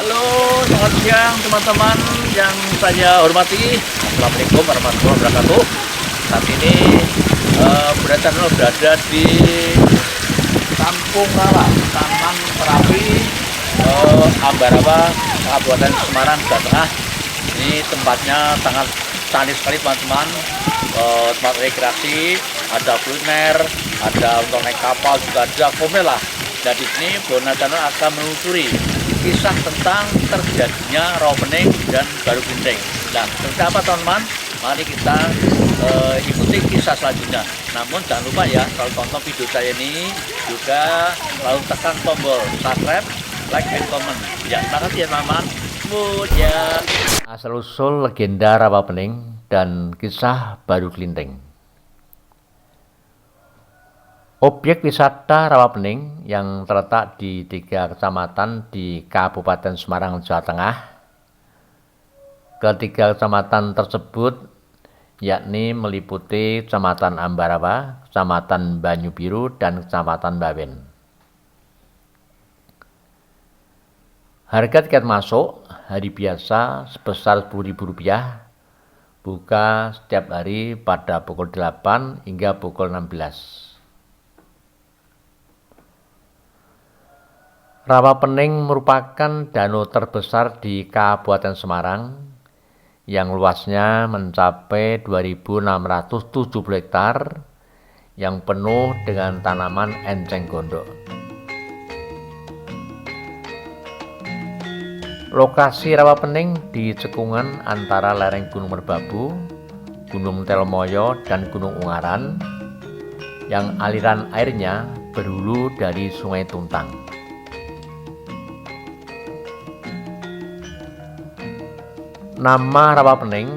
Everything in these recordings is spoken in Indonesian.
Halo, selamat siang teman-teman yang saya hormati. Assalamualaikum warahmatullahi wabarakatuh. Saat ini Bunda Channel berada di Kampung Rawa, Taman Terapi Ambarawa, Kabupaten Semarang, Jawa Tengah. Ini tempatnya sangat cantik sekali teman-teman. Tempat rekreasi, ada kuliner, ada untuk naik kapal, juga ada komel lah. Dan di sini Bunda Channel akan menelusuri kisah tentang terjadinya rawa pening dan baru genteng. Nah, seperti apa teman-teman? Mari kita ikuti kisah selanjutnya. Namun jangan lupa ya, kalau tonton video saya ini juga lalu tekan tombol subscribe, like, dan comment. Ya, terima kasih ya teman-teman. Ya. Asal-usul legenda rawa pening dan kisah baru genteng. Objek wisata Rawa Pening yang terletak di 3 kecamatan di Kabupaten Semarang, Jawa Tengah. Ketiga kecamatan tersebut yakni meliputi Kecamatan Ambarawa, Kecamatan Banyubiru, dan Kecamatan Bawen. Harga tiket masuk hari biasa sebesar Rp10.000, buka setiap hari pada pukul 8 hingga pukul 16. Rawa Pening merupakan danau terbesar di Kabupaten Semarang yang luasnya mencapai 2.670 hektar yang penuh dengan tanaman enceng gondok. Lokasi Rawa Pening di cekungan antara lereng Gunung Merbabu, Gunung Telomoyo, dan Gunung Ungaran yang aliran airnya berhulu dari Sungai Tuntang. Nama Rawa Pening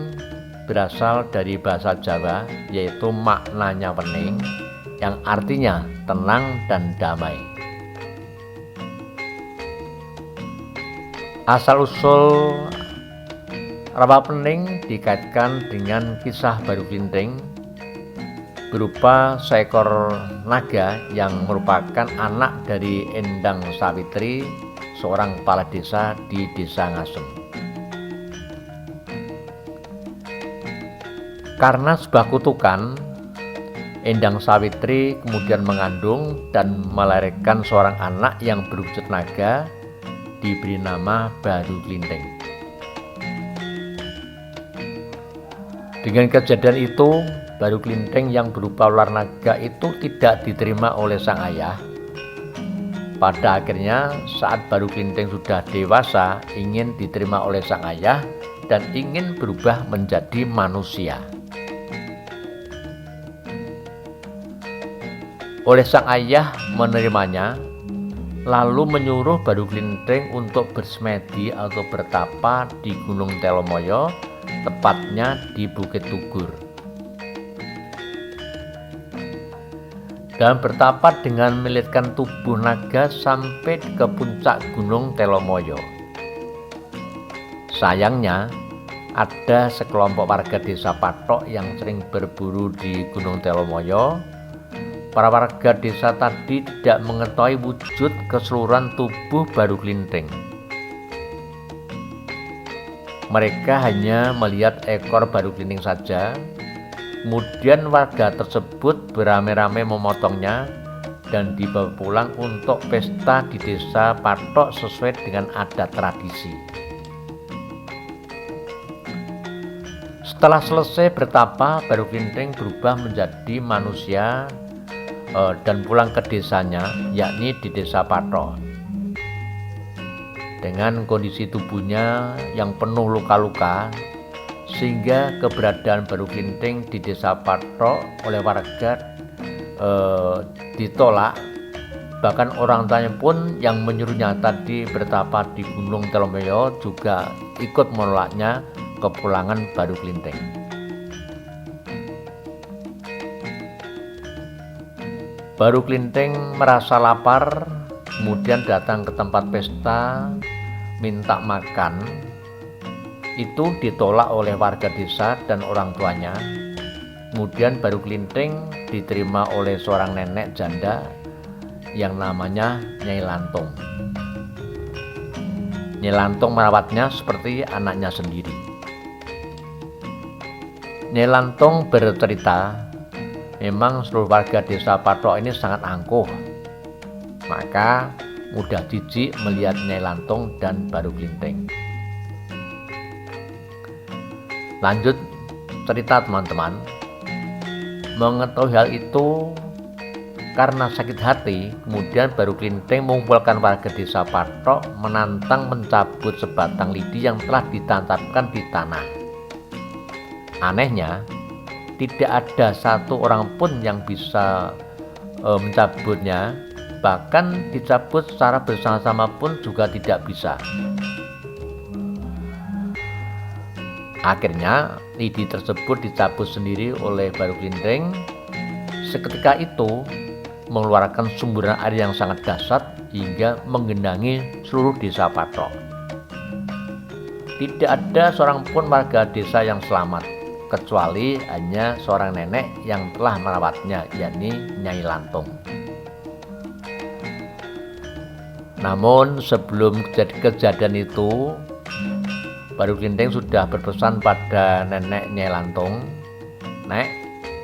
berasal dari bahasa Jawa, yaitu maknanya pening, yang artinya tenang dan damai. Asal-usul Rawa Pening dikaitkan dengan kisah baru genteng berupa seekor naga yang merupakan anak dari Endang Sawitri, seorang kepala desa di Desa Ngasem. Karena sebuah kutukan, Endang Sawitri kemudian mengandung dan melahirkan seorang anak yang berwujud naga, diberi nama Baru Genteng. Dengan kejadian itu, Baru Genteng yang berupa ular naga itu tidak diterima oleh sang ayah. Pada akhirnya, saat Baru Genteng sudah dewasa, ingin diterima oleh sang ayah dan ingin berubah menjadi manusia. Oleh sang ayah menerimanya, lalu menyuruh Baru Genteng untuk bersemedi atau bertapa di Gunung Telomoyo, tepatnya di Bukit Tugur. Dan bertapa dengan melilitkan tubuh naga sampai ke puncak Gunung Telomoyo. Sayangnya, ada sekelompok warga desa Patok yang sering berburu di Gunung Telomoyo. Para warga desa tadi tidak mengetahui wujud keseluruhan tubuh Baru Genteng. Mereka hanya melihat ekor Baru Genteng saja. Kemudian warga tersebut beramai-ramai memotongnya dan dibawa pulang untuk pesta di desa Patok sesuai dengan adat tradisi. Setelah selesai bertapa, Baru Genteng berubah menjadi manusia dan pulang ke desanya, yakni di Desa Patok. Dengan kondisi tubuhnya yang penuh luka-luka, sehingga keberadaan Baru Genteng di Desa Patok oleh warga ditolak. Bahkan orang tuanya pun yang menyuruhnya tadi bertapa di Gunung Telomoyo juga ikut menolaknya kepulangan Baru Genteng. Baru Genteng merasa lapar, kemudian datang ke tempat pesta, minta makan. Itu ditolak oleh warga desa dan orang tuanya. Kemudian Baru Genteng diterima oleh seorang nenek janda yang namanya Nyai Lantung. Nyai Lantung merawatnya seperti anaknya sendiri. Nyai Lantung bercerita, memang seluruh warga desa Pathok ini sangat angkuh. Maka mudah jijik melihat Nyai Lantung dan Baru Glinting. Lanjut cerita teman-teman. Mengetahui hal itu, karena sakit hati, kemudian Baru Glinting mengumpulkan warga desa Pathok menantang mencabut sebatang lidi yang telah ditancapkan di tanah. Anehnya, tidak ada satu orang pun yang bisa mencabutnya, bahkan dicabut secara bersama-sama pun juga tidak bisa. Akhirnya, lidi tersebut dicabut sendiri oleh Baru Glinting. Seketika itu, mengeluarkan sumburan air yang sangat dahsyat hingga menggenangi seluruh desa Pathok. Tidak ada seorang pun warga desa yang selamat, kecuali hanya seorang nenek yang telah merawatnya, yakni Nyai Lantung. Namun sebelum kejadian itu, Baru Glinting sudah berpesan pada nenek Nyai Lantung, "Nek,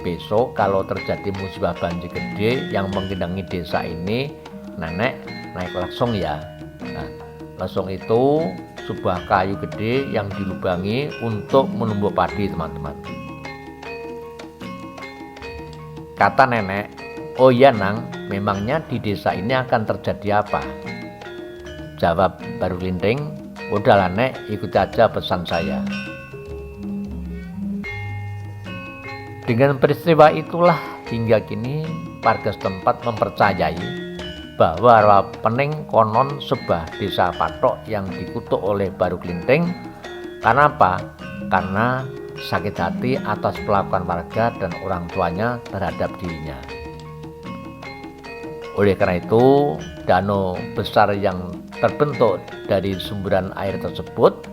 besok kalau terjadi musibah banjir gede yang menggenangi desa ini, nenek naik lesong ya." Nah, lesong itu sebuah kayu gede yang dilubangi untuk menumbuk padi, teman-teman. Kata nenek, "Oh iya Nang, memangnya di desa ini akan terjadi apa?" Jawab Baru Glinting, "Udahlah Nek, ikuti aja pesan saya." Dengan peristiwa itulah hingga kini warga setempat mempercayai bahwa Rawa Pening konon sebuah desa Pathok yang dikutuk oleh Baru Glinting. Karena apa? Karena sakit hati atas perlakuan warga dan orang tuanya terhadap dirinya. Oleh karena itu, danau besar yang terbentuk dari sumburan air tersebut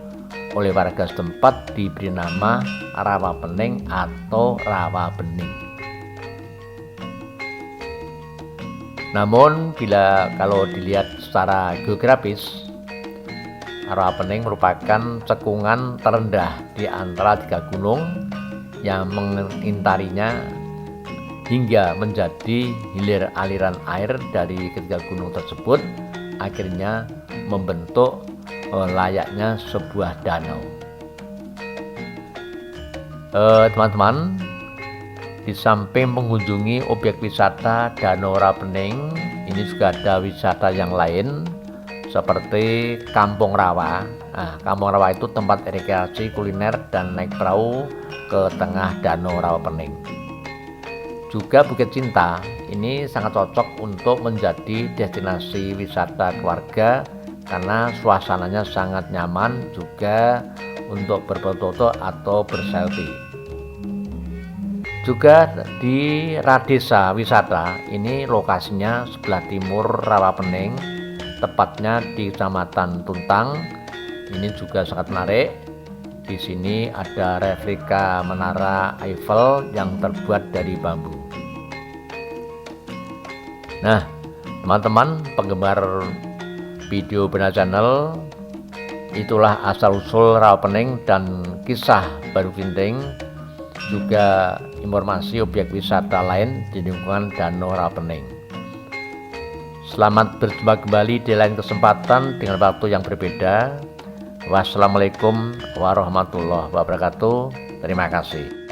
oleh warga setempat diberi nama Rawa Pening atau Rawa Bening. Namun kalau dilihat secara geografis, Rawa Pening merupakan cekungan terendah di antara tiga gunung yang mengintarinya hingga menjadi hilir aliran air dari ketiga gunung tersebut, akhirnya membentuk layaknya sebuah danau. Teman-teman, di samping mengunjungi objek wisata Danau Rawa Pening, ini juga ada wisata yang lain seperti Kampung Rawa. Nah, Kampung Rawa itu tempat rekreasi kuliner dan naik perahu ke tengah Danau Rawa Pening. Juga Bukit Cinta, ini sangat cocok untuk menjadi destinasi wisata keluarga karena suasananya sangat nyaman, juga untuk berfoto atau berselfie. Juga di Radesa Wisata, ini lokasinya sebelah timur Rawa Pening, tepatnya di Kecamatan Tuntang. Ini juga sangat menarik. Di sini ada replika menara Eiffel yang terbuat dari bambu. Nah, teman-teman penggemar video Benar Channel, itulah asal-usul Rawa Pening dan kisah Baru Glinting, juga informasi objek wisata lain di lingkungan Danau Rawa Pening. Selamat berjumpa kembali di lain kesempatan dengan waktu yang berbeda. Wassalamualaikum warahmatullahi wabarakatuh. Terima kasih.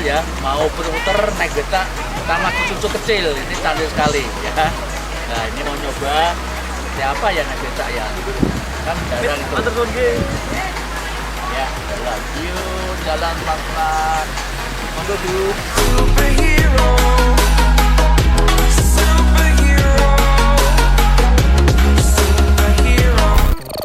ya, mau puter-puter naik becak sama cucu kecil, ini canggih sekali ya. Nah ini mau nyoba siapa ya naik becak ya, kan jarang itu. Ya, jalan, yuk jalan pelan-pelan. Monggo dulu.